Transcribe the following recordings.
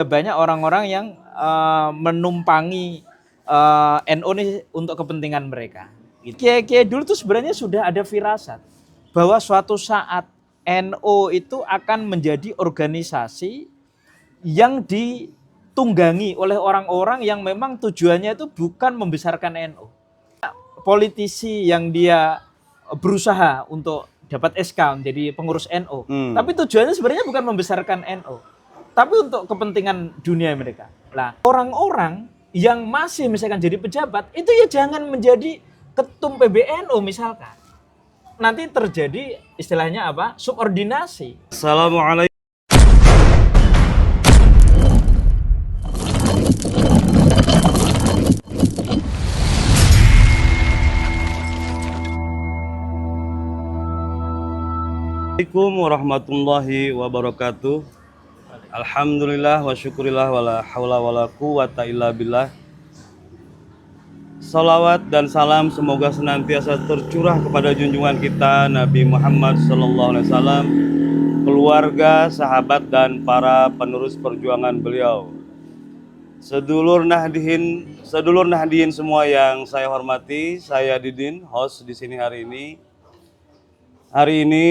Banyak orang-orang yang menumpangi NU ini untuk kepentingan mereka. Kiai-kiai dulu tuh sebenarnya sudah ada firasat bahwa suatu saat NU itu akan menjadi organisasi yang ditunggangi oleh orang-orang yang memang tujuannya itu bukan membesarkan NU. Politisi yang dia berusaha untuk dapat SK menjadi pengurus NU, tapi tujuannya sebenarnya bukan membesarkan NU, tapi untuk kepentingan dunia mereka. Nah, orang-orang yang masih misalkan jadi pejabat itu ya jangan menjadi ketum PBNU misalkan. Nanti terjadi istilahnya apa? Subordinasi. Assalamualaikum. Warahmatullahi wabarakatuh. Alhamdulillah wa syukurillah wala hawla wala quwata illa billah. Salawat dan salam semoga senantiasa tercurah kepada junjungan kita Nabi Muhammad SAW, keluarga, sahabat dan para penerus perjuangan beliau. Sedulur Nahdiyin semua yang saya hormati, saya Didin, host di sini hari ini. Hari ini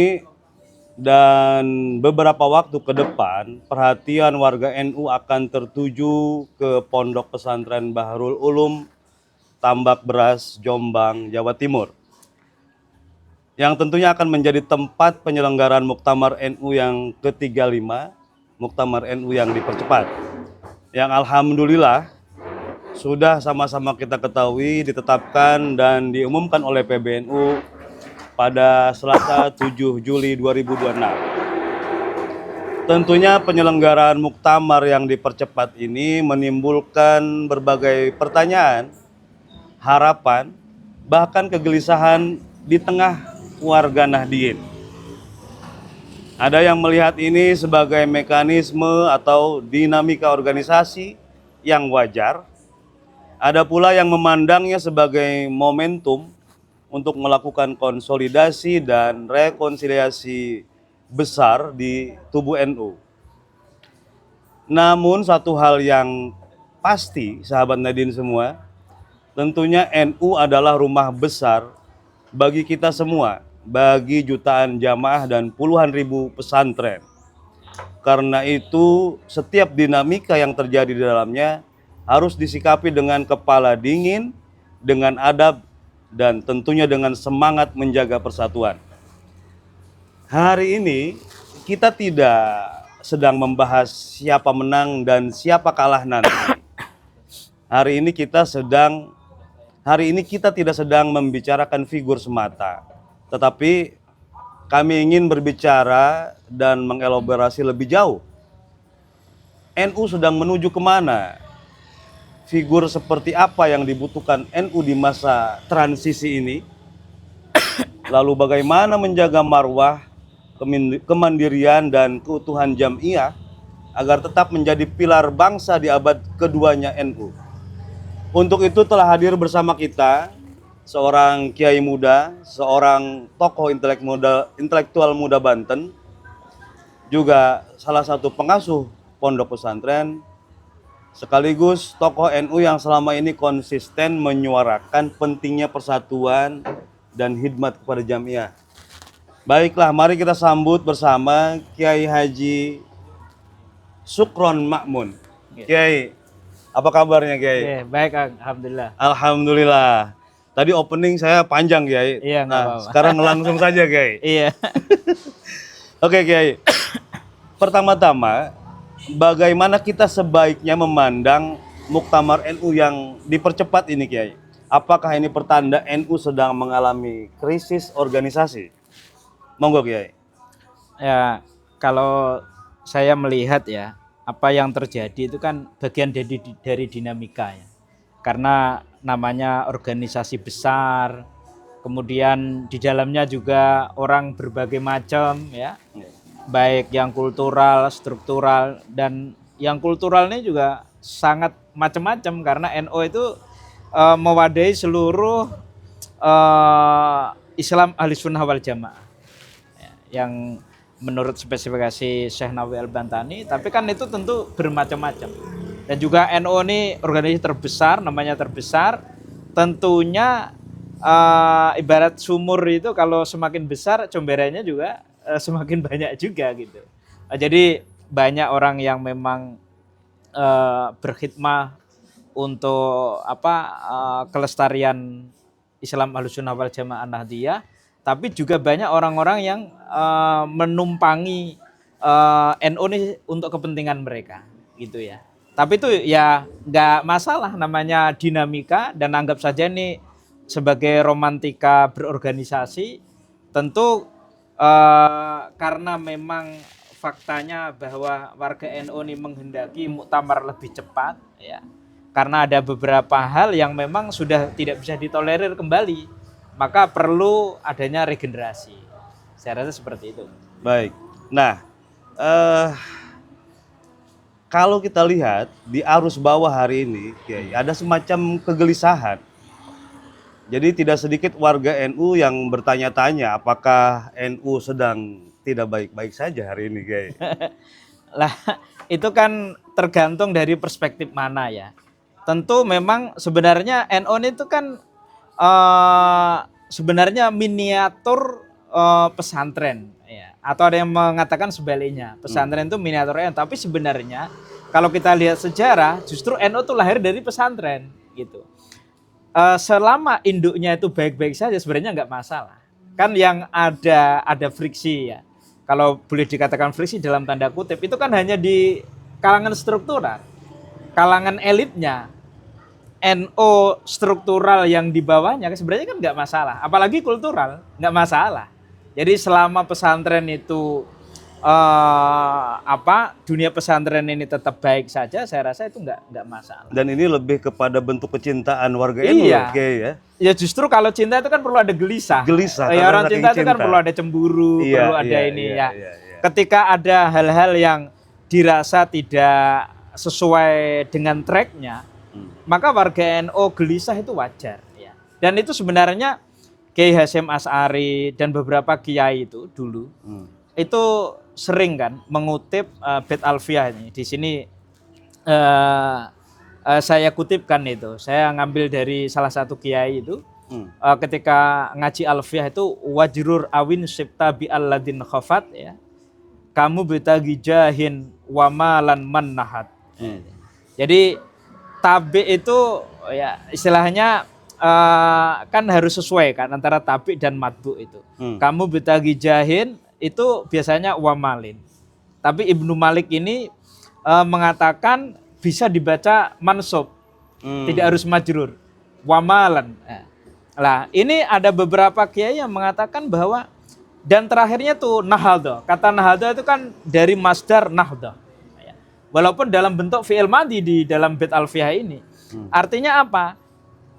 dan beberapa waktu ke depan, perhatian warga NU akan tertuju ke Pondok Pesantren Bahrul Ulum, Tambak Beras, Jombang, Jawa Timur, yang tentunya akan menjadi tempat penyelenggaraan Muktamar NU yang ke-35, Muktamar NU yang dipercepat, yang alhamdulillah sudah sama-sama kita ketahui, ditetapkan dan diumumkan oleh PBNU pada Selasa 7 Juli 2026. Tentunya penyelenggaraan muktamar yang dipercepat ini menimbulkan berbagai pertanyaan, harapan, bahkan kegelisahan di tengah warga Nahdiyin. Ada yang melihat ini sebagai mekanisme atau dinamika organisasi yang wajar. Ada pula yang memandangnya sebagai momentum untuk melakukan konsolidasi dan rekonsiliasi besar di tubuh NU. Namun satu hal yang pasti, sahabat Nadine semua, tentunya NU adalah rumah besar bagi kita semua, bagi jutaan jamaah dan puluhan ribu pesantren. Karena itu setiap dinamika yang terjadi di dalamnya harus disikapi dengan kepala dingin, dengan adab, dan tentunya dengan semangat menjaga persatuan. Hari ini kita tidak sedang membahas siapa menang dan siapa kalah nanti. Hari ini kita tidak sedang membicarakan figur semata, tetapi kami ingin berbicara dan mengelaborasi lebih jauh. NU sedang menuju kemana? Figur seperti apa yang dibutuhkan NU di masa transisi ini? Lalu bagaimana menjaga marwah, kemandirian dan keutuhan Jamiah agar tetap menjadi pilar bangsa di abad keduanya NU? Untuk itu telah hadir bersama kita seorang kiai muda, seorang tokoh intelektual muda Banten, juga salah satu pengasuh pondok pesantren, sekaligus tokoh NU yang selama ini konsisten menyuarakan pentingnya persatuan dan khidmat kepada Jamiah. Baiklah, mari kita sambut bersama Kiai Haji Sukron Makmun. Kiai, apa kabarnya Kiai? Baik, alhamdulillah. Alhamdulillah. Tadi opening saya panjang Kiai. Iya, nah, sekarang langsung saja Kiai. Iya. Oke Kiai. Pertama-tama, bagaimana kita sebaiknya memandang Muktamar NU yang dipercepat ini Kiai? Apakah ini pertanda NU sedang mengalami krisis organisasi? Monggo Kiai. Ya, kalau saya melihat ya, apa yang terjadi itu kan bagian dari dinamika ya. Karena namanya organisasi besar, kemudian di dalamnya juga orang berbagai macam ya. Baik yang kultural, struktural, dan yang kultural ini juga sangat macam-macam karena NU itu mewadahi seluruh Islam Ahlussunnah wal Jamaah. Yang menurut spesifikasi Syekh Nawawi Al-Bantani, tapi kan itu tentu bermacam-macam. Dan juga NU ini organisasi terbesar, namanya terbesar, tentunya ibarat sumur itu kalau semakin besar comberannya juga semakin banyak juga gitu. Jadi banyak orang yang memang berkhidmah untuk kelestarian Islam Ahlussunnah wal Jamaah Nahdiyah, tapi juga banyak orang-orang yang menumpangi NU ini untuk kepentingan mereka, gitu ya. Tapi itu ya nggak masalah, namanya dinamika, dan anggap saja ini sebagai romantika berorganisasi. Tentu karena memang faktanya bahwa warga NU ini menghendaki muktamar lebih cepat, ya, karena ada beberapa hal yang memang sudah tidak bisa ditolerir kembali, maka perlu adanya regenerasi. Saya rasa seperti itu. Baik. Nah, kalau kita lihat di arus bawah hari ini, Kiai, ada semacam kegelisahan. Jadi tidak sedikit warga NU yang bertanya-tanya apakah NU sedang tidak baik-baik saja hari ini, Kiai. Lah, itu kan tergantung dari perspektif mana ya. Tentu memang sebenarnya NU itu kan sebenarnya miniatur pesantren ya. Atau ada yang mengatakan sebaliknya, pesantren itu miniaturnya, tapi sebenarnya kalau kita lihat sejarah justru NU itu lahir dari pesantren gitu. Selama induknya itu baik-baik saja sebenarnya nggak masalah. Kan yang ada friksi ya. Kalau boleh dikatakan friksi dalam tanda kutip, itu kan hanya di kalangan struktural, kalangan elitnya. NU struktural yang di bawahnya sebenarnya kan nggak masalah, apalagi kultural nggak masalah. Jadi selama pesantren itu dunia pesantren ini tetap baik saja, saya rasa itu nggak masalah. Dan ini lebih kepada bentuk kecintaan warga NU, iya. ya. Ya justru kalau cinta itu kan perlu ada gelisah. Gelisah. Ya, orang cinta itu kan perlu ada cemburu, perlu ada ini ya. Ketika ada hal-hal yang dirasa tidak sesuai dengan tracknya, maka warga NU gelisah itu wajar. Ya. Dan itu sebenarnya Kiai Hasyim Asy'ari dan beberapa kiai itu dulu itu sering kan mengutip Bait Alfiyah ini. Di sini saya kutipkan itu. Saya ngambil dari salah satu kiai itu ketika ngaji Alfiyah itu, wajrur awin syibta bi alladin khafat, ya. Kamu betagi jahin wa malan man nahat. Jadi tabi itu ya istilahnya kan harus sesuai kan antara tabi dan matbu itu. Kamu betagi jahin itu biasanya wamalin. Tapi Ibnu Malik ini mengatakan bisa dibaca mansub, tidak harus majrur, wamalan. Nah, ini ada beberapa kiai yang mengatakan bahwa, dan terakhirnya tuh nahadha. Kata nahadha itu kan dari masdar nahdah. Walaupun dalam bentuk fi'il madhi di dalam Bait Alfiyah ini. Artinya apa?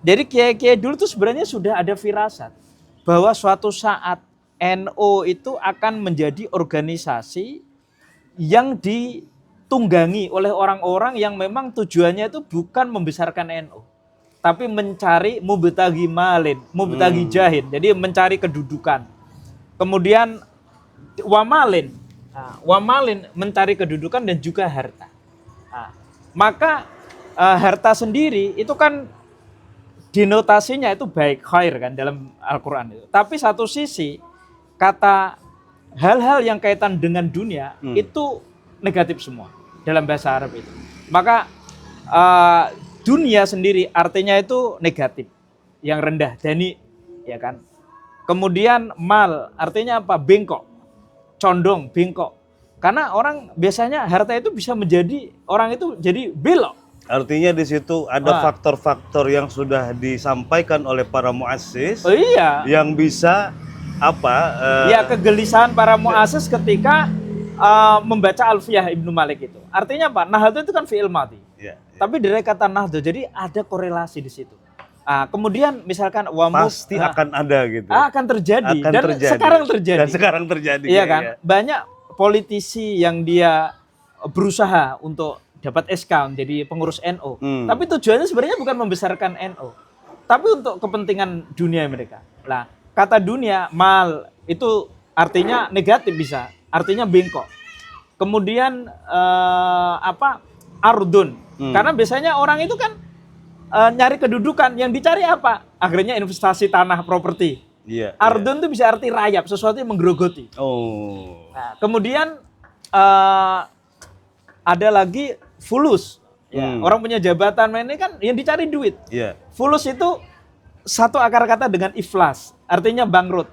Jadi kiai-kiai dulu tuh sebenarnya sudah ada firasat bahwa suatu saat NU itu akan menjadi organisasi yang ditunggangi oleh orang-orang yang memang tujuannya itu bukan membesarkan NU, tapi mencari mubtaghi malin, mubtaghi jahin. Jadi mencari kedudukan. Kemudian wamalin, wamalin mencari kedudukan dan juga harta. Maka harta sendiri itu kan denotasinya itu baik, khair kan dalam Al-Quran itu. Tapi satu sisi kata hal-hal yang kaitan dengan dunia itu negatif semua dalam bahasa Arab itu. Maka dunia sendiri artinya itu negatif, yang rendah, dani, ya kan. Kemudian mal artinya apa? Bengkok, condong, bengkok. Karena orang biasanya harta itu bisa menjadi orang itu jadi belok. Artinya di situ ada faktor-faktor yang sudah disampaikan oleh para muassis, yang bisa ya kegelisahan para muassis ketika membaca Alfiyah Ibnu Malik itu. Artinya apa? Nahadha itu kan fi'il madhi. Tapi dari kata nahadha, jadi ada korelasi di situ. Kemudian misalkan pasti akan ada gitu. Akan terjadi. Sekarang terjadi. Dan sekarang terjadi. Iya kan? Ya. Banyak politisi yang dia berusaha untuk dapat SK menjadi pengurus NU. Tapi tujuannya sebenarnya bukan membesarkan NU, tapi untuk kepentingan dunia mereka. Nah, kata dunia, mal itu artinya negatif bisa. artinya bengkok. Kemudian ardun, karena biasanya orang itu kan nyari kedudukan, yang dicari apa? Akhirnya investasi tanah, properti. Iya. Ardun itu bisa arti rayap, sesuatu yang menggerogoti. Oh. Nah, kemudian ada lagi fulus. Ya, orang punya jabatan ini kan yang dicari duit. Iya. Fulus itu satu akar kata dengan iflas, artinya bangkrut.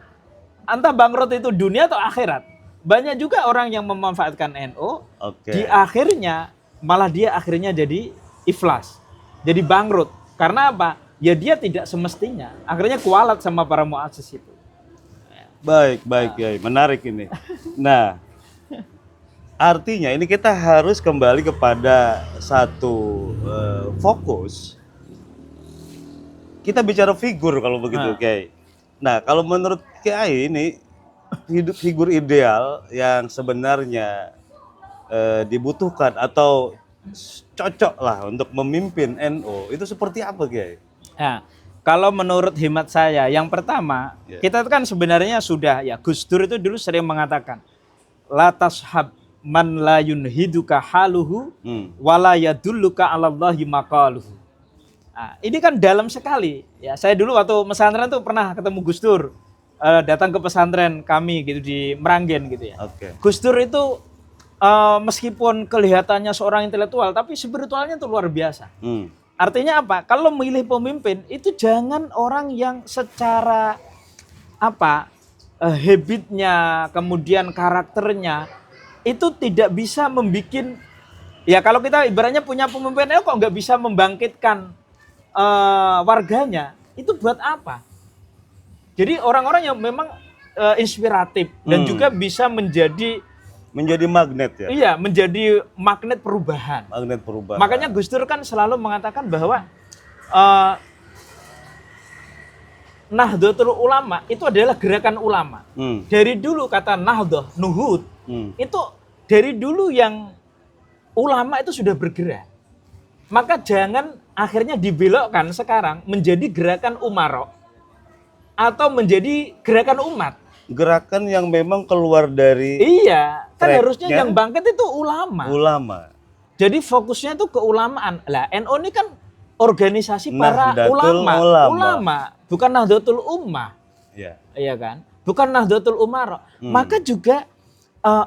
Entah bangkrut itu dunia atau akhirat. Banyak juga orang yang memanfaatkan NU, di akhirnya malah dia akhirnya jadi iflas, jadi bangkrut. Karena apa? Ya dia tidak semestinya. Akhirnya kualat sama para muassis itu. Baik, Kiai. Menarik ini. Nah, artinya ini kita harus kembali kepada satu fokus. Kita bicara figur kalau begitu, Kiai. Nah, kalau menurut Kiai ini figur ideal yang sebenarnya dibutuhkan atau cocok lah untuk memimpin NU itu seperti apa, Kiai? Nah, kalau menurut hemat saya, yang pertama, kita kan sebenarnya sudah, ya Gus Dur itu dulu sering mengatakan, la tashab man la yunhiduka haluhu wala yadulluka 'alallahi maqaluhu. Nah, ini kan dalam sekali. Ya, saya dulu waktu pesantren tuh pernah ketemu Gus Dur, datang ke pesantren kami gitu di Meranggen gitu ya. Gus Dur itu meskipun kelihatannya seorang intelektual, tapi spiritualnya tuh luar biasa. Artinya apa? Kalau memilih pemimpin itu jangan orang yang secara habitnya, kemudian karakternya itu tidak bisa membikin, ya kalau kita ibaratnya punya pemimpin kok nggak bisa membangkitkan warganya, itu buat apa? Jadi orang-orang yang memang inspiratif dan juga bisa menjadi magnet ya? Iya, menjadi magnet perubahan. Magnet perubahan. Makanya Gus Dur kan selalu mengatakan bahwa Nahdlatul Ulama itu adalah gerakan ulama. Dari dulu kata Nahdlah, Nuhud, itu dari dulu yang ulama itu sudah bergerak. Maka jangan akhirnya dibelokkan sekarang menjadi gerakan umaro atau menjadi gerakan umat. Gerakan yang memang keluar dari kan harusnya yang bangkit itu ulama. Jadi fokusnya itu keulamaan. Lah NU ini kan organisasi para ulama, bukan Nahdlatul Ummah. Iya kan? Bukan Nahdlatul Umaro. Maka juga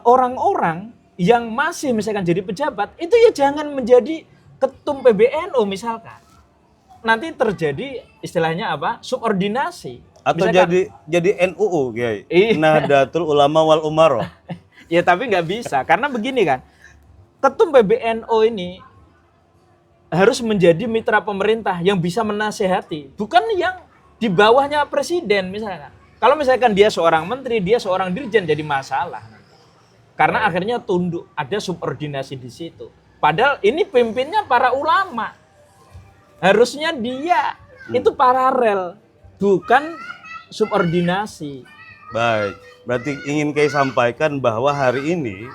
orang-orang yang masih misalkan jadi pejabat itu ya jangan menjadi ketum PBNU misalkan. Nanti terjadi istilahnya subordinasi. Atau misalkan, jadi NUU, Kiai. Nahdlatul Ulama wal Umaro. Ya tapi nggak bisa, karena begini kan, ketum PBNU ini harus menjadi mitra pemerintah yang bisa menasehati, bukan yang di bawahnya presiden misalkan. Kalau misalkan dia seorang menteri, dia seorang dirjen, jadi masalah. Karena akhirnya tunduk, ada subordinasi di situ. Padahal ini pimpinnya para ulama. Harusnya dia itu paralel, bukan subordinasi. Baik, berarti ingin Kiai sampaikan bahwa hari ini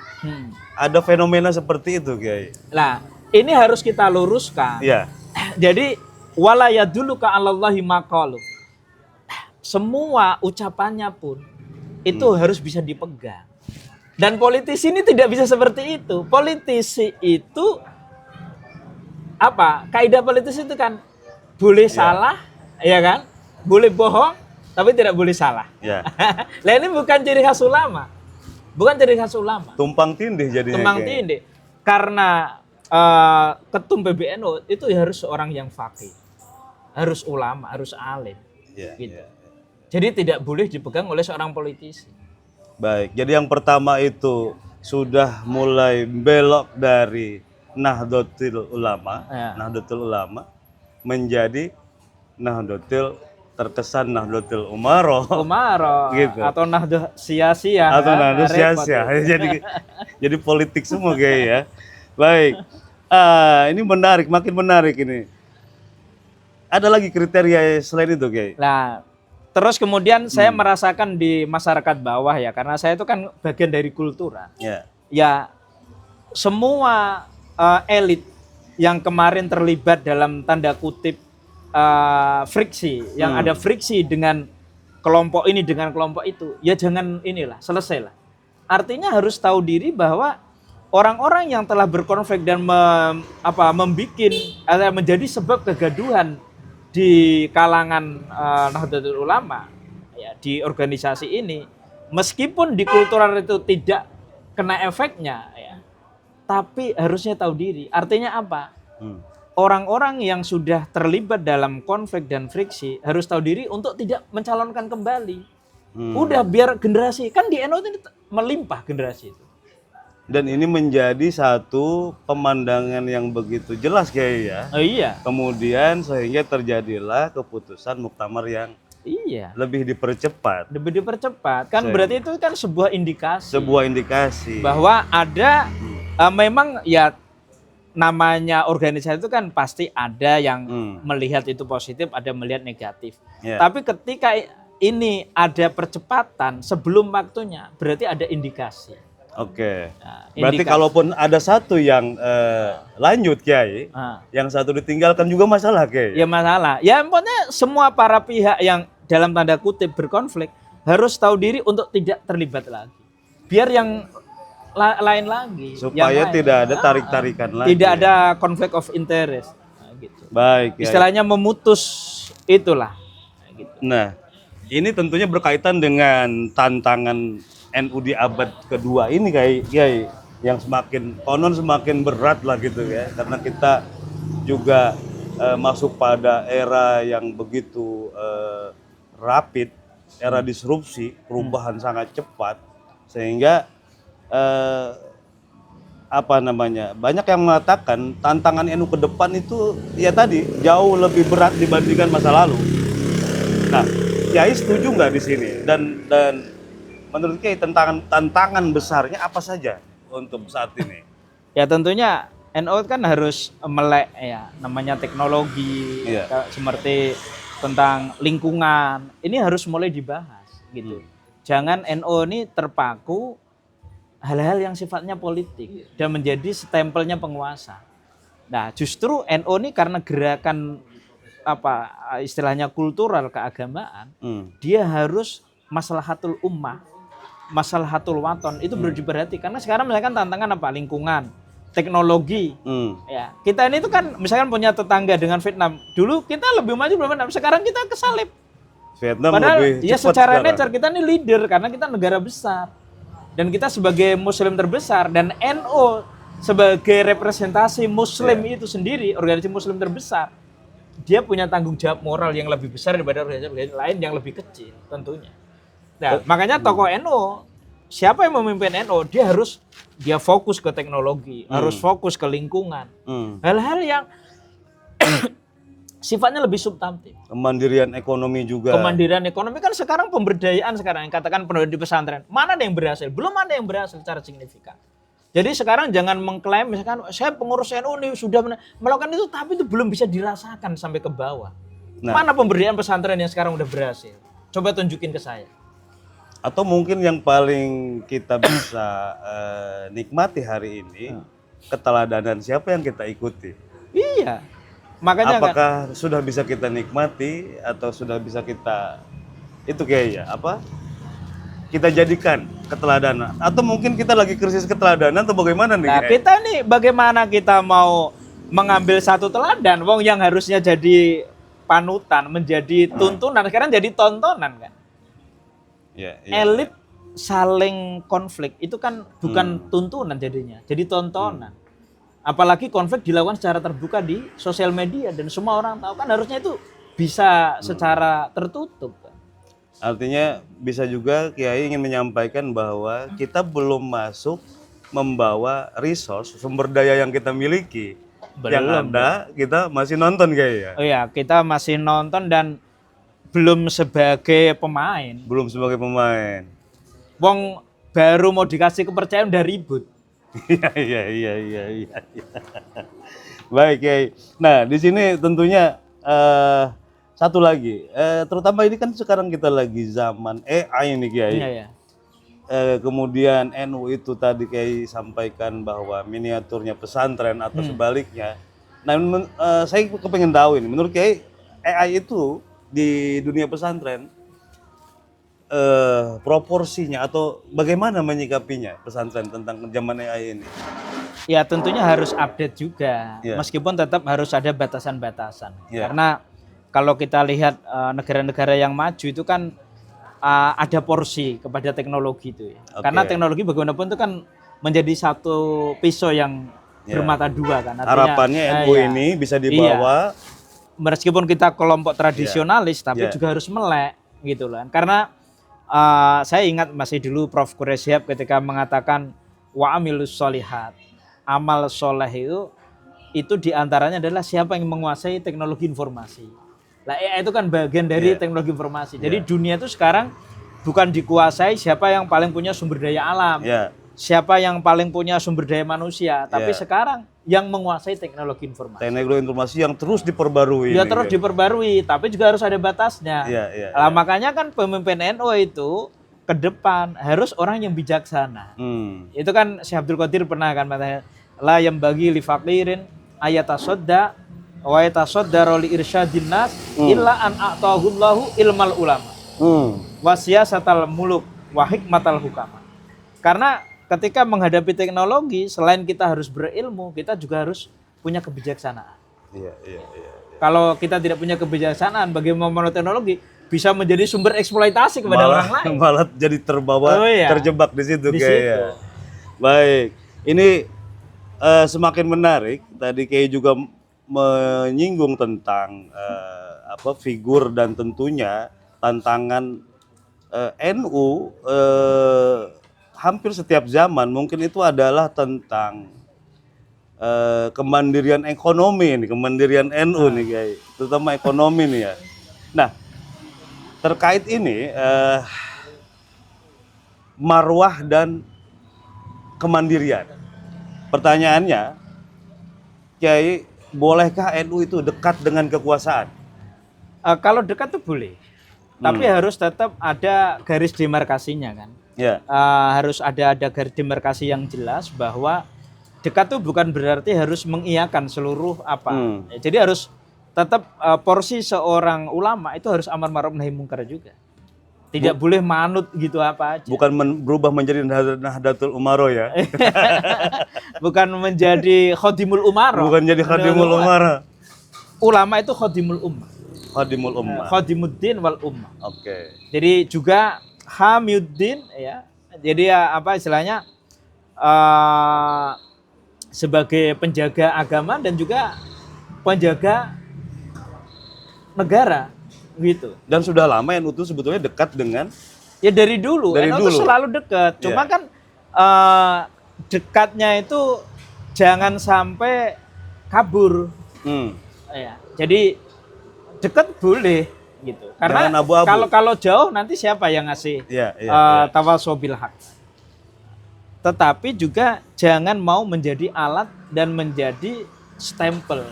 ada fenomena seperti itu, Kiai. Nah, ini harus kita luruskan. Iya. Jadi wala yadulluka 'alallahi maqalu. Semua ucapannya pun itu harus bisa dipegang. Dan politisi ini tidak bisa seperti itu. Politisi itu kaidah politisi itu kan boleh salah, ya kan? Boleh bohong, tapi tidak boleh salah. Ya. Nah ini bukan ciri khas ulama. Bukan ciri khas ulama. Tumpang tindih jadinya. Tumpang tindih. Karena ketum PBNU itu harus seorang yang faqih. Harus ulama, harus alim. Ya, gitu. ya. Jadi tidak boleh dipegang oleh seorang politisi. Baik, jadi yang pertama itu sudah mulai belok dari Nahdlatul Ulama menjadi Nahdlatul terkesan Nahdlatul Umaro gitu. Atau Nahdlatul sia-sia jadi politik semua kayak ya. Baik, ini menarik, makin menarik ini. Ada lagi kriteria selain itu, Kiai? Nah, terus kemudian saya merasakan di masyarakat bawah ya, karena saya itu kan bagian dari kultura. Ya, semua elit yang kemarin terlibat dalam tanda kutip friksi, yang ada friksi dengan kelompok ini dengan kelompok itu, ya jangan selesailah. artinya harus tahu diri bahwa orang-orang yang telah berkonflik dan menjadi sebab kegaduhan di kalangan Nahdlatul Ulama, ya, di organisasi ini, meskipun di kultural itu tidak kena efeknya, ya, tapi harusnya tahu diri. Artinya apa? Orang-orang yang sudah terlibat dalam konflik dan friksi harus tahu diri untuk tidak mencalonkan kembali. Udah biar generasi, kan di NU ini melimpah generasi itu. Dan ini menjadi satu pemandangan yang begitu jelas Kiai ya. Oh iya. Kemudian sehingga terjadilah keputusan muktamar yang lebih dipercepat. Lebih dipercepat. Kan berarti itu kan sebuah indikasi. Sebuah indikasi. Bahwa ada memang ya namanya organisasi itu kan pasti ada yang melihat itu positif, ada melihat negatif. Tapi ketika ini ada percepatan sebelum waktunya, berarti ada indikasi. Oke. Nah, berarti kalaupun ada satu yang lanjut Kiai, yang satu ditinggalkan juga masalah Kiai. Ya masalah. Ya pokoknya semua para pihak yang dalam tanda kutip berkonflik harus tahu diri untuk tidak terlibat lagi. Biar yang lain lagi. Supaya tidak ada tarik-tarikan lagi. Tidak ada konflik of interest. Nah, gitu. Baik. Istilahnya memutus itulah. Gitu. Nah, ini tentunya berkaitan dengan tantangan NU di abad kedua ini Kiai, yang semakin berat lah gitu ya, karena kita juga masuk pada era yang begitu rapid, era disrupsi, perubahan sangat cepat, sehingga banyak yang mengatakan tantangan NU ke depan itu ya tadi jauh lebih berat dibandingkan masa lalu. Nah, Kiai setuju nggak di sini? Dan menurut Kiai tantangan besarnya apa saja untuk saat ini? Ya tentunya NU kan harus melek ya, namanya teknologi, seperti tentang lingkungan. Ini harus mulai dibahas gitu. Jangan NU ini terpaku hal-hal yang sifatnya politik dan menjadi stempelnya penguasa. Nah, justru NU ini karena gerakan istilahnya kultural keagamaan, dia harus maslahatul ummah, maslahatul waton itu perlu diperhatikan. Karena sekarang misalkan tantangan apa? Lingkungan, teknologi. Ya, kita ini tuh kan misalkan punya tetangga dengan Vietnam. Dulu kita lebih maju belum Vietnam, sekarang kita kesalip. Vietnam padahal lebih ya cepat secara sekarang. nature kita ini leader karena kita negara besar. Dan kita sebagai muslim terbesar dan NU sebagai representasi muslim itu sendiri, organisasi muslim terbesar, dia punya tanggung jawab moral yang lebih besar daripada organisasi lain yang lebih kecil tentunya. Nah, makanya tokoh NU, siapa yang memimpin NU, dia fokus ke teknologi, harus fokus ke lingkungan. Hal-hal yang sifatnya lebih substantif. Kemandirian ekonomi juga. Kemandirian ekonomi kan sekarang pemberdayaan sekarang yang katakan pendidikan di pesantren. Mana ada yang berhasil? Belum ada yang berhasil secara signifikan. Jadi sekarang jangan mengklaim misalkan saya pengurus NU ini sudah melakukan itu tapi itu belum bisa dirasakan sampai ke bawah. Mana pemberdayaan pesantren yang sekarang udah berhasil? Coba tunjukin ke saya. Atau mungkin yang paling kita bisa nikmati hari ini, keteladanan siapa yang kita ikuti. Iya. Makanya apakah sudah bisa kita nikmati atau sudah bisa kita itu kayak kita jadikan keteladanan, atau mungkin kita lagi krisis keteladanan atau bagaimana nih? Nah, kita nih bagaimana kita mau mengambil satu teladan, wong yang harusnya jadi panutan, menjadi tuntunan, sekarang jadi tontonan kan? Elit saling konflik itu kan bukan tuntunan jadinya, jadi tontonan. Apalagi konflik dilakukan secara terbuka di sosial media dan semua orang tahu, kan harusnya itu bisa secara tertutup. Artinya bisa juga Kiai ingin menyampaikan bahwa kita belum masuk membawa resource, sumber daya yang kita miliki. Yang ada kita masih nonton Kiai ya? Oh iya, kita masih nonton dan belum sebagai pemain. Belum sebagai pemain. Wong baru mau dikasih kepercayaan udah ribut. Iya. Baik, Kiai. Nah, di sini tentunya satu lagi, terutama ini kan sekarang kita lagi zaman AI ini, Kiai. Iya. Kemudian NU itu tadi Kiai sampaikan bahwa miniaturnya pesantren atau sebaliknya. Nah, saya kepengen tahu ini, menurut Kiai AI itu di dunia pesantren proporsinya atau bagaimana menyikapinya pesantren tentang zaman AI ini? Ya tentunya harus update juga, Ya. meskipun tetap harus ada batasan-batasan. Ya. Karena kalau kita lihat negara-negara yang maju itu kan ada porsi kepada teknologi itu ya. Oke. Karena teknologi bagaimanapun itu kan menjadi satu pisau yang Ya. bermata dua kan. Artinya, Harapannya NU ya, ini bisa dibawa. meskipun kita kelompok tradisionalis, tapi Ya. juga harus melek gitu kan. Karena saya ingat masih dulu Prof. Quraisyhab ketika mengatakan wa amilus solihat, amal soleh itu diantaranya adalah siapa yang menguasai teknologi informasi. Lah AI itu kan bagian dari Yeah. teknologi informasi. Jadi Yeah. dunia itu sekarang bukan dikuasai siapa yang paling punya sumber daya alam, Ya. siapa yang paling punya sumber daya manusia, tapi Yeah. sekarang yang menguasai teknologi informasi. Teknologi informasi yang terus diperbarui. Ya ini, terus guys. diperbarui, tapi juga harus ada batasnya. Iya, iya, Lah, iya. makanya kan pemimpin NU itu ke depan harus orang yang bijaksana. Itu kan Syekh Abdul Qadir pernah kan mengatakan la yang bagi li faqirin ayatasodda wa yatasoddara li irsyadin nas illa an a'tahullahu ilmal ulama wa siyasatal muluk wa hikmatal hukama. Karena ketika menghadapi teknologi, selain kita harus berilmu, kita juga harus punya kebijaksanaan. Iya, iya, iya. Kalau kita tidak punya kebijaksanaan, bagaimana teknologi bisa menjadi sumber eksploitasi kepada orang lain. Malah jadi terbawa, Oh, iya. terjebak di situ Di kayaknya. situ. Baik, ini semakin menarik. Tadi Kiai juga menyinggung tentang figur dan tentunya tantangan NU hampir setiap zaman mungkin itu adalah tentang kemandirian ekonomi nih, kemandirian NU nih Kiai, terutama ekonomi nih ya. Nah, terkait ini marwah dan kemandirian. Pertanyaannya, Kiai, bolehkah NU itu dekat dengan kekuasaan? Kalau dekat tuh boleh, tapi harus tetap ada garis demarkasinya kan. Ya. Harus ada garis demarkasi yang jelas bahwa dekat tuh bukan berarti harus mengiyakan seluruh apa. Ya, jadi harus tetap porsi seorang ulama itu harus amar ma'ruf nahi mungkar juga. Tidak boleh manut gitu apa aja. Bukan berubah menjadi Nahdlatul Umaro ya. Bukan menjadi khodimul umaro. Bukan jadi khadimul umara. Ulama itu khodimul ummah. Khadimul ummah. Khodimuddin wal ummah. Oke. Jadi juga hamiuddin ya. Jadi ya apa istilahnya sebagai penjaga agama dan juga penjaga negara gitu. Dan sudah lama NU itu sebetulnya dekat dengan Ya dari dulu, Dari NU dulu. itu selalu dekat. Cuma Iya. kan dekatnya itu jangan sampai kabur. Ya, jadi dekat boleh gitu. Karena Jangan abu-abu. kalau jauh nanti siapa yang ngasih Iya, iya. tawasobil hak. Tetapi juga jangan mau menjadi alat dan menjadi stempel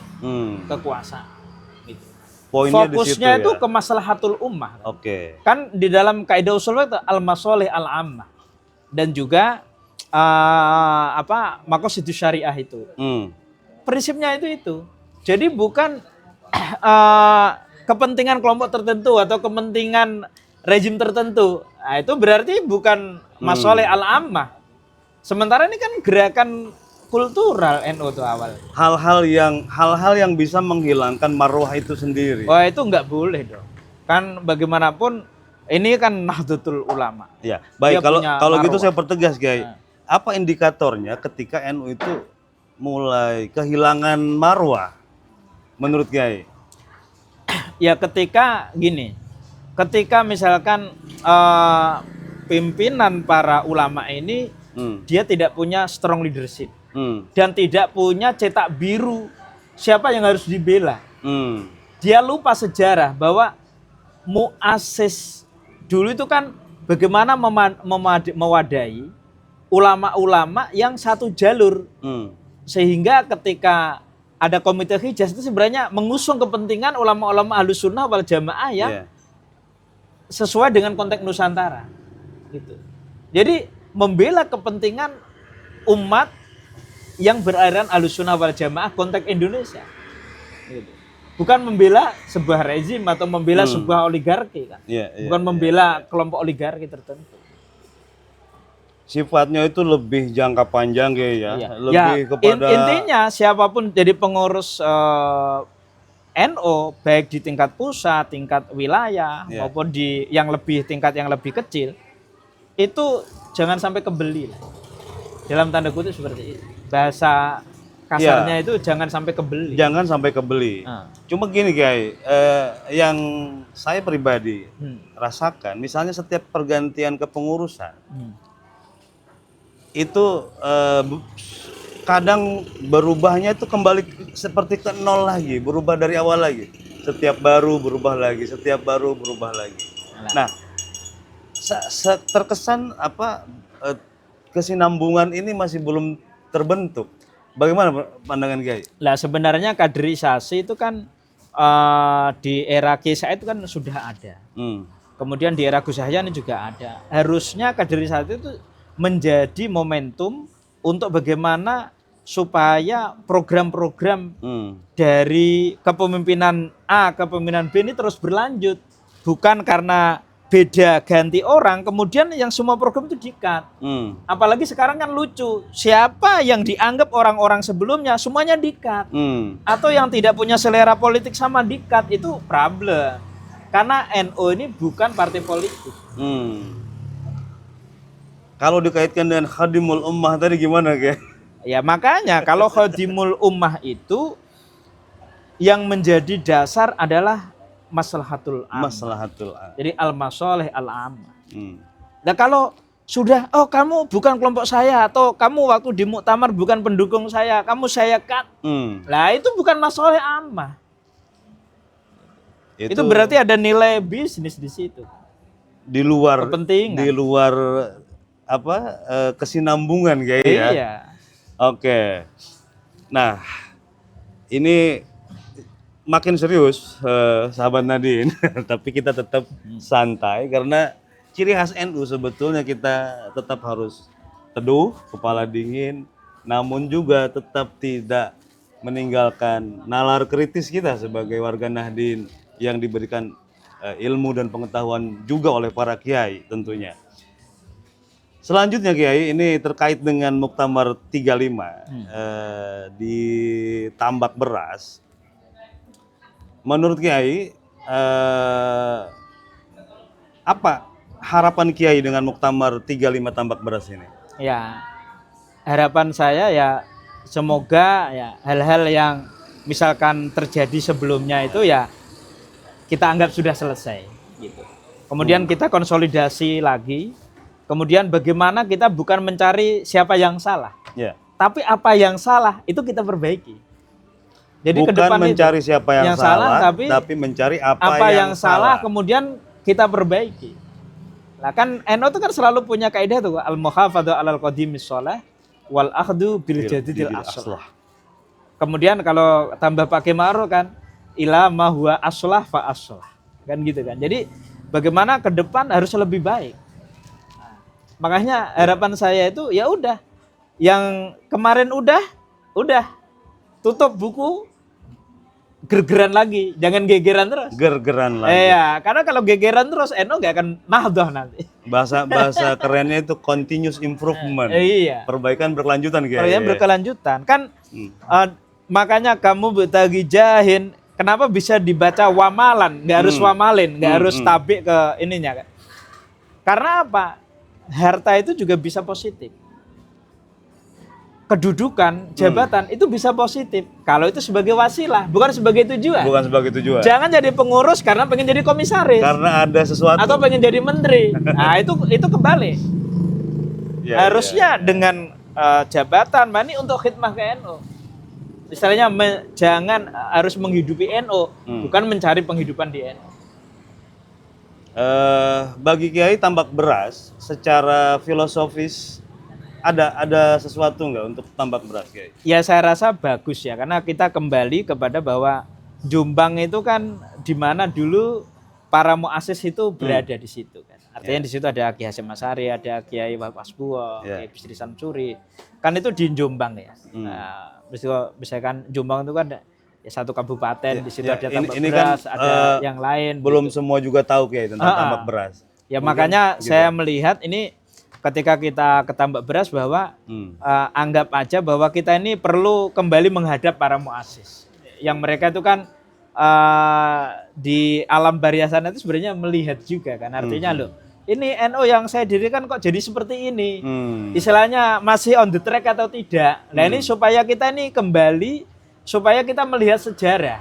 kekuasaan. Gitu. Poinnya di situ Fokusnya ya. itu ke maslahatul ummah. Oke. Kan di dalam kaidah usul itu al-masolih al-ammah dan juga maqasidus syariah itu. Prinsipnya itu. Jadi bukan kepentingan kelompok tertentu atau kepentingan rezim tertentu. Nah, itu berarti bukan masolih al-ammah. Sementara ini kan gerakan kultural NU itu awal. Hal-hal yang bisa menghilangkan marwah itu sendiri. Wah, itu nggak boleh dong. Kan bagaimanapun ini kan Nahdlatul Ulama. Ya, baik. Dia punya Kalau gitu marwah. saya pertegas, Kiai. Apa indikatornya ketika NU itu mulai kehilangan marwah menurut Kiai? Ya ketika gini, ketika misalkan pimpinan para ulama ini dia tidak punya strong leadership dan tidak punya cetak biru siapa yang harus dibela. Dia lupa sejarah bahwa muassis dulu itu kan bagaimana mewadahi ulama-ulama yang satu jalur. Sehingga ketika ada komite Hijaz itu sebenarnya mengusung kepentingan ulama-ulama Ahlus Sunnah wal Jamaah yang sesuai dengan konteks Nusantara. Gitu. Jadi membela kepentingan umat yang beraliran Ahlus Sunnah wal Jamaah konteks Indonesia. Gitu. bukan membela sebuah rezim atau membela sebuah oligarki kan. Bukan membela kelompok oligarki tertentu. Sifatnya itu lebih jangka panjang ya. Iya. Lebih kepada intinya siapapun jadi pengurus NU baik di tingkat pusat, tingkat wilayah maupun di tingkat yang lebih kecil itu jangan sampai kebeli. Dalam tanda kutip seperti itu. Bahasa kasarnya itu jangan sampai kebeli. Jangan sampai kebeli. Cuma gini Kiai, yang saya pribadi rasakan, misalnya setiap pergantian kepengurusan itu kadang berubahnya itu kembali seperti ke nol lagi, berubah dari awal lagi. Setiap baru berubah lagi, setiap baru berubah lagi. Nah, terkesan kesinambungan ini masih belum terbentuk. Bagaimana pandangan Kiai? Lah sebenarnya kaderisasi itu kan di era Kiai Said itu kan sudah ada. Kemudian di era Gus Yahya ini juga ada. Harusnya kaderisasi itu menjadi momentum untuk bagaimana supaya program-program dari kepemimpinan A ke kepemimpinan B ini terus berlanjut. Bukan karena beda ganti orang, kemudian yang semua program itu di-cut. Apalagi sekarang kan lucu, siapa yang dianggap orang-orang sebelumnya semuanya di-cut. Atau yang tidak punya selera politik sama di-cut, itu problem. Karena NU ini bukan partai politik. Kalau dikaitkan dengan khadimul ummah tadi gimana Kiai? Ya makanya kalau khadimul ummah itu yang menjadi dasar adalah maslahatul am. Jadi al-masalih al-ammah. Nah kalau sudah, oh kamu bukan kelompok saya, atau kamu waktu di muktamar bukan pendukung saya, kamu saya cut. Lah itu bukan masalih ammah. Itu berarti ada nilai bisnis di situ. Di luar kepentingan. Di luar kesinambungan Kiai ya. Iya. Oke. Nah, ini makin serius sahabat Nadine, tapi kita tetap santai karena ciri khas NU sebetulnya kita tetap harus teduh, kepala dingin, namun juga tetap tidak meninggalkan nalar kritis kita sebagai warga Nahdien yang diberikan ilmu dan pengetahuan juga oleh para kiai tentunya. Selanjutnya Kiai, ini terkait dengan Muktamar 35 di Tambak Beras. Menurut Kiai, apa harapan Kiai dengan Muktamar 35 Tambak Beras ini? Ya, harapan saya ya semoga ya hal-hal yang misalkan terjadi sebelumnya itu ya kita anggap sudah selesai gitu. Kemudian kita konsolidasi lagi. Kemudian bagaimana kita bukan mencari siapa yang salah, tapi apa yang salah itu kita perbaiki. Jadi bukan ke depan mencari itu, siapa yang salah, tapi mencari apa yang salah kemudian kita perbaiki. Nah kan NU itu kan selalu punya kaidah tuh al-muhafadzah 'alal qadimis shalah wal akhdu bil jadidil aslah. Kemudian kalau tambah pakai ma'ruf kan ila ma huwa aslah fa aslah. Kan gitu kan. Jadi bagaimana ke depan harus lebih baik. Makanya harapan saya itu ya udah, yang kemarin udah tutup buku, gergeran lagi, jangan gegeran terus. Gergeran lagi. Iya, karena kalau gegeran terus NU nggak akan nahdoh nanti. Bahasa kerennya itu continuous improvement. Iya. Perbaikan berkelanjutan Kiai. Perbaikan berkelanjutan kan makanya kamu betagi jahin, kenapa bisa dibaca wamalan, nggak harus wamalin, nggak harus tabik ke ininya kan? Karena apa? Harta itu juga bisa positif. Kedudukan, jabatan itu bisa positif. Kalau itu sebagai wasilah, bukan sebagai tujuan. Bukan sebagai tujuan. Jangan jadi pengurus karena pengen jadi komisaris. Karena ada sesuatu. Atau pengen jadi menteri. Nah itu kebalik. Harusnya dengan jabatan, ini untuk khidmah ke NU. Misalnya jangan harus menghidupi NU, bukan mencari penghidupan di NU. Bagi Kiai Tambak Beras secara filosofis ada sesuatu nggak untuk Tambak Beras Kiai? Ya saya rasa bagus ya, karena kita kembali kepada bahwa Jombang itu kan di mana dulu para muassis itu berada di situ kan. Artinya di situ ada Kiai Hasyim Asy'ari, ada Kiai Wasbuwa, Kiai Bisri Samsuri. Kan itu di Jombang ya. Nah, misalkan Jombang itu kan ya satu kabupaten, di situ Ya, ada tambak ini kan, beras, ada yang lain. belum gitu. semua juga tahu Kiai tentang tambak beras. Ya Mungkin makanya gitu. saya melihat ini ketika kita ke tambak beras bahwa anggap aja bahwa kita ini perlu kembali menghadap para muassis. Yang mereka itu kan di alam baria sana itu sebenarnya melihat juga kan, artinya loh ini NU yang saya dirikan kok jadi seperti ini, istilahnya masih on the track atau tidak. Nah ini supaya kita ini kembali, supaya kita melihat sejarah,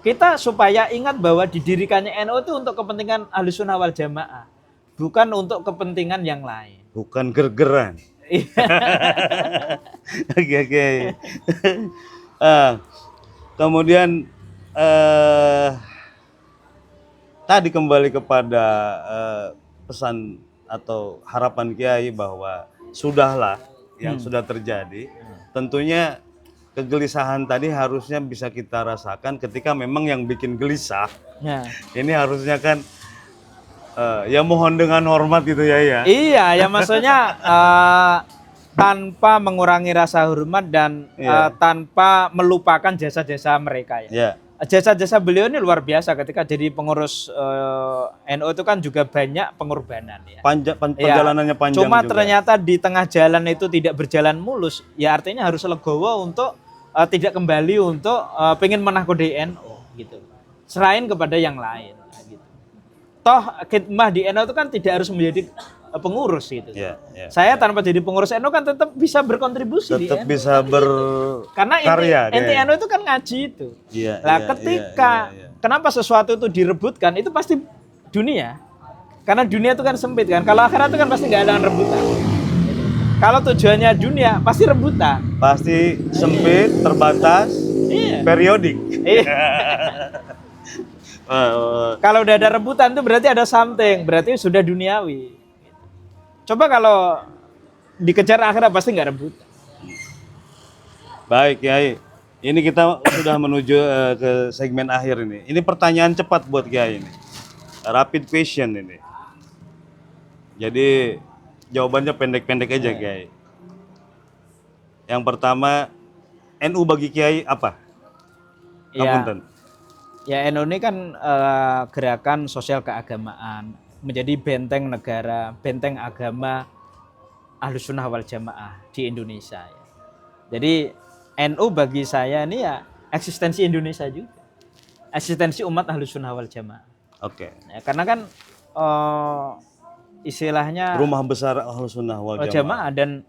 kita supaya ingat bahwa didirikannya NU itu untuk kepentingan Ahlussunnah wal Jamaah, bukan untuk kepentingan yang lain. Bukan gergeran. Oke. Kemudian tadi kembali kepada pesan atau harapan Kiai bahwa sudahlah yang sudah terjadi. Tentunya kegelisahan tadi harusnya bisa kita rasakan ketika memang yang bikin gelisah. Ini harusnya kan ya mohon dengan hormat gitu ya. Iya, ya maksudnya tanpa mengurangi rasa hormat dan tanpa melupakan jasa-jasa mereka ya. Jasa-jasa beliau ini luar biasa ketika jadi pengurus NU itu kan juga banyak pengorbanan ya. Perjalanannya panjang cuma juga. ternyata di tengah jalan itu tidak berjalan mulus, ya artinya harus legowo untuk tidak kembali untuk pengen menakodai NU gitu. Selain kepada yang lain gitu. Toh khidmah di NU itu kan tidak harus menjadi pengurus gitu. Saya tanpa jadi pengurus NU kan tetap bisa berkontribusi tetap di NU. bisa Karena inti NU itu kan ngaji itu. Ketika kenapa sesuatu itu direbutkan itu pasti dunia. Karena dunia itu kan sempit kan. Kalau akhirat itu kan pasti nggak ada rebutan. Kalau tujuannya dunia pasti rebutan. Pasti sempit, terbatas, periodik. Kalau udah ada rebutan itu berarti ada something, berarti sudah duniawi. Coba kalau dikejar akhirat pasti nggak rebutan. Baik Kiai, ini kita sudah menuju ke segmen akhir ini. Ini pertanyaan cepat buat Kiai ini, rapid question ini. Jadi jawabannya pendek-pendek aja Kiai. Yang pertama, NU bagi Kiai apa? Ya NU ini kan gerakan sosial keagamaan, menjadi benteng negara, benteng agama Ahlussunnah wal Jamaah di Indonesia. Ya. Jadi NU bagi saya ini ya eksistensi Indonesia juga, eksistensi umat Ahlussunnah wal Jamaah. Oke. Ya, karena kan istilahnya rumah besar Ahlussunnah wal Jamaah. Dan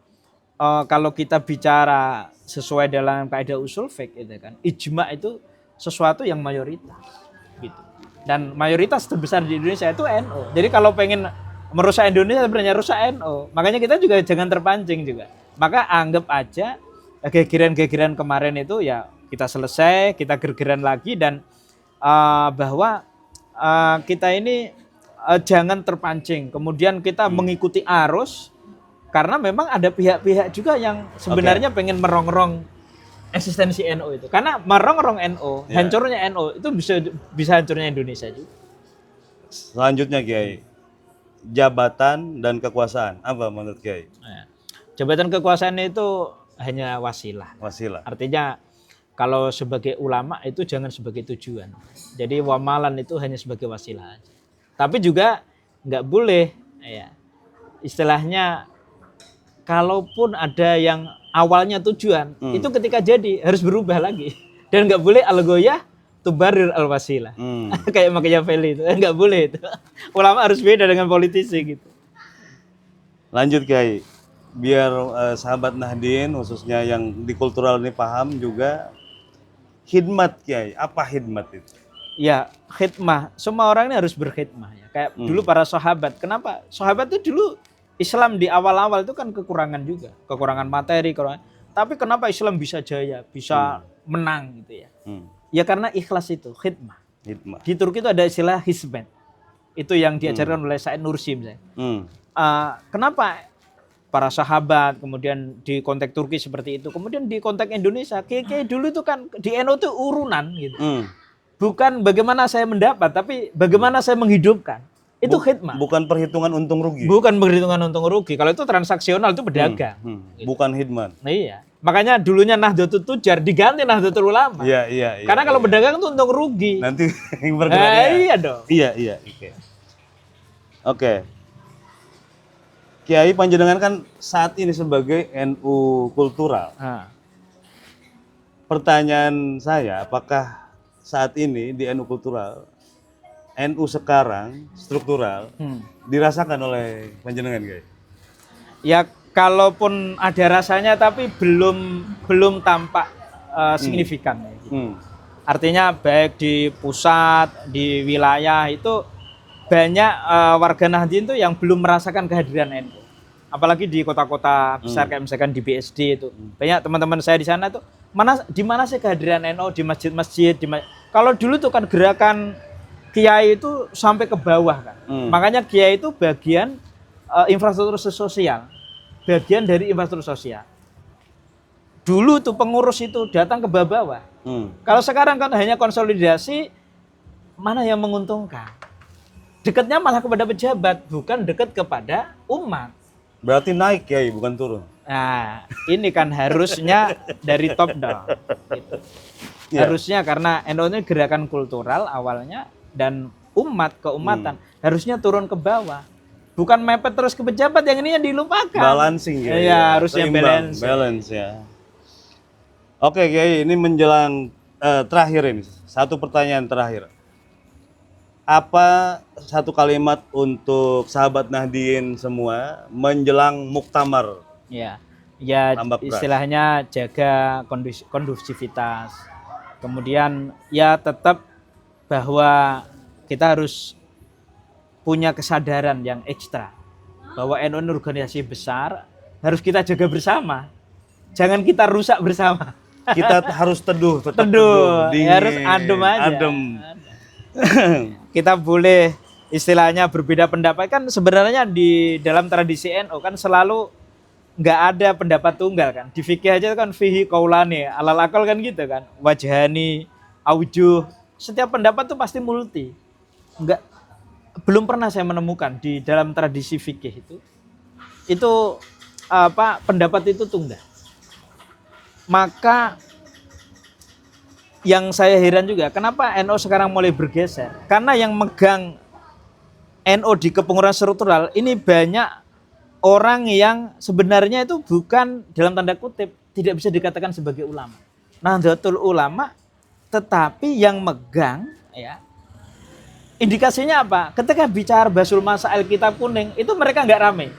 kalau kita bicara sesuai dalam kaidah usul fiqh itu kan, ijma itu sesuatu yang mayoritas gitu. Dan mayoritas terbesar di Indonesia itu NU. Jadi kalau pengen merusak Indonesia sebenarnya rusak NU. Makanya kita juga jangan terpancing juga. Maka anggap aja gegeran-gegeran kemarin itu ya kita selesai, kita gegeran lagi dan bahwa kita ini jangan terpancing. Kemudian kita mengikuti arus karena memang ada pihak-pihak juga yang sebenarnya pengen merongrong eksistensi NU itu. Karena merongrong NU, hancurnya NU itu bisa hancurnya Indonesia juga. Selanjutnya Kiai, jabatan dan kekuasaan apa menurut Kiai? Jabatan kekuasaan itu hanya wasilah. Artinya kalau sebagai ulama itu jangan sebagai tujuan. Jadi wamalan itu hanya sebagai wasilah aja. Tapi juga nggak boleh ya. Istilahnya kalaupun ada yang awalnya tujuan, itu ketika jadi harus berubah lagi. Dan nggak boleh al-ghoyah tubarir al-wasilah. Kayak Machiavelli itu, nggak boleh itu. Ulama harus beda dengan politisi gitu. Lanjut Kiai, biar sahabat Nahdien khususnya yang di kultural ini paham juga, khidmat Kiai, apa khidmat itu? Ya khidmah, semua orang ini harus berkhidmah ya. Kayak dulu para sahabat, kenapa? Sahabat itu dulu Islam di awal-awal itu kan kekurangan juga, kekurangan materi, tapi kenapa Islam bisa jaya, bisa menang gitu ya? Ya karena ikhlas itu, khidmah. Di Turki itu ada istilah hizmet, itu yang diajarkan oleh Said Nursi misalnya. Kenapa para sahabat kemudian di konteks Turki seperti itu, kemudian di konteks Indonesia, kayak dulu itu kan di NU itu urunan gitu, bukan bagaimana saya mendapat, tapi bagaimana saya menghidupkan. Itu khidmah. Bukan perhitungan untung rugi. Bukan perhitungan untung rugi. Kalau itu transaksional itu pedagang. Bukan khidmat. Iya. Makanya dulunya Nahdlatul Tujar diganti Nahdlatul Ulama. Iya. Karena kalau pedagang itu untung rugi. Nanti bergeraknya. Iya dong. Iya. Oke. Kiai panjenengan kan saat ini sebagai NU kultural. Nah, Pertanyaan saya, apakah saat ini di NU kultural, NU sekarang struktural dirasakan oleh panjenengan, Kiai? ya kalaupun ada rasanya tapi belum tampak signifikan. Artinya baik di pusat, di wilayah itu banyak warga Nahdien itu yang belum merasakan kehadiran NU. Apalagi di kota-kota besar kayak misalkan di BSD itu. Banyak teman-teman saya di sana tuh di mana sih kehadiran NU di masjid-masjid kalau dulu tuh kan gerakan kiai itu sampai ke bawah kan. Makanya kiai itu bagian infrastruktur sosial. Bagian dari infrastruktur sosial. Dulu tuh pengurus itu datang ke bawah. Kalau sekarang kan hanya konsolidasi, mana yang menguntungkan? Dekatnya malah kepada pejabat, bukan dekat kepada umat. Berarti naik, Kiai, bukan turun. Nah, ini kan harusnya dari top down. Gitu. Harusnya karena NU ini gerakan kultural awalnya dan keumatan harusnya turun ke bawah. Bukan mepet terus ke pejabat, yang ini yang dilupakan. Balancing ya. Iya, harusnya balance. Balance ya. Oke, Kiai, ini menjelang terakhir ini. Satu pertanyaan terakhir. Apa satu kalimat untuk sahabat Nahdien semua menjelang muktamar? Ya Tambak Beras. istilahnya jaga kondusivitas. Kemudian ya tetap bahwa kita harus punya kesadaran yang ekstra bahwa NU ini organisasi besar, harus kita jaga bersama. Jangan kita rusak bersama. Kita harus teduh, tetap Teduh, dingin, harus adem aja. Adem. Kita boleh istilahnya berbeda pendapat, kan sebenarnya di dalam tradisi NU kan selalu nggak ada pendapat tunggal kan. Di fikih aja kan fihi qaulani, alal akal kan gitu kan. Wajhani, aujuh, setiap pendapat tuh pasti multi. Belum pernah saya menemukan di dalam tradisi fikih itu pendapat itu tunggal. Maka yang saya heran juga, kenapa NU sekarang mulai bergeser? Karena yang megang NU di kepengurusan struktural ini banyak orang yang sebenarnya itu bukan dalam tanda kutip tidak bisa dikatakan sebagai ulama. Nahdlatul Ulama, tetapi yang megang ya. Indikasinya apa? Ketika bicara Basul Masail Kitab Kuning itu mereka nggak rame.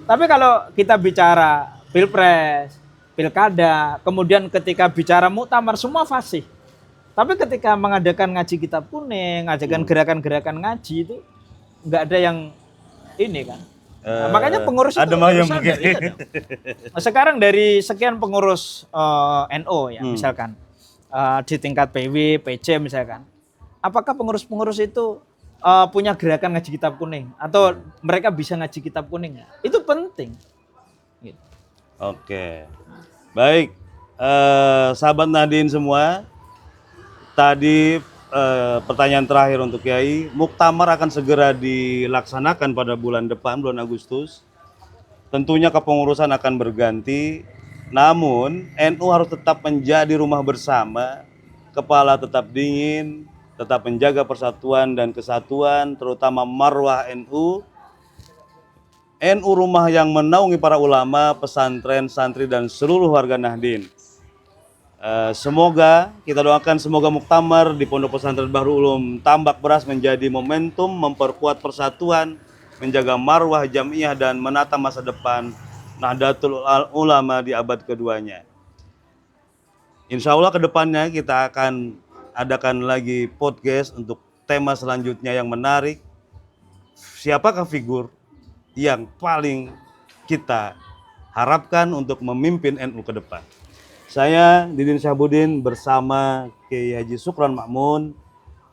Tapi kalau kita bicara Pilpres, Pilkada, kemudian ketika bicara muktamar semua fasih. Tapi ketika mengadakan ngaji Kitab Kuning, ngajakan gerakan-gerakan ngaji itu nggak ada yang ini kan. Nah, makanya pengurus itu harus sadar. Iya, nah, sekarang dari sekian pengurus NU ya misalkan di tingkat PW, PC misalkan. Apakah pengurus-pengurus itu punya gerakan ngaji Kitab Kuning atau mereka bisa ngaji Kitab Kuning? Itu penting. Gitu. Oke. Baik, sahabat Nahdien semua, tadi pertanyaan terakhir untuk Kiai, muktamar akan segera dilaksanakan pada bulan depan, bulan Agustus. Tentunya kepengurusan akan berganti, namun NU harus tetap menjadi rumah bersama, kepala tetap dingin, tetap menjaga persatuan dan kesatuan, terutama marwah NU. NU rumah yang menaungi para ulama, pesantren, santri, dan seluruh warga Nahdien. Semoga kita doakan semoga muktamar di Pondok Pesantren Bahrul Ulum Tambak Beras menjadi momentum memperkuat persatuan, menjaga marwah jamiah dan menata masa depan Nahdlatul Ulama di abad keduanya. Insya Allah kedepannya kita akan adakan lagi podcast untuk tema selanjutnya yang menarik. Siapakah figur yang paling kita harapkan untuk memimpin NU ke depan? Saya Didin Syahbudin bersama Kiai Haji Sukron Makmun.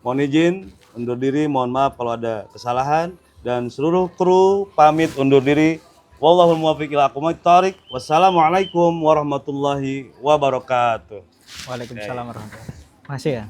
Mohon izin undur diri, mohon maaf kalau ada kesalahan, dan seluruh kru pamit undur diri. Wallahul muwaffiq ila aqwamit thoriq. Wassalamualaikum warahmatullahi wabarakatuh. Waalaikumsalam warahmatullahi wabarakatuh. Masih ya?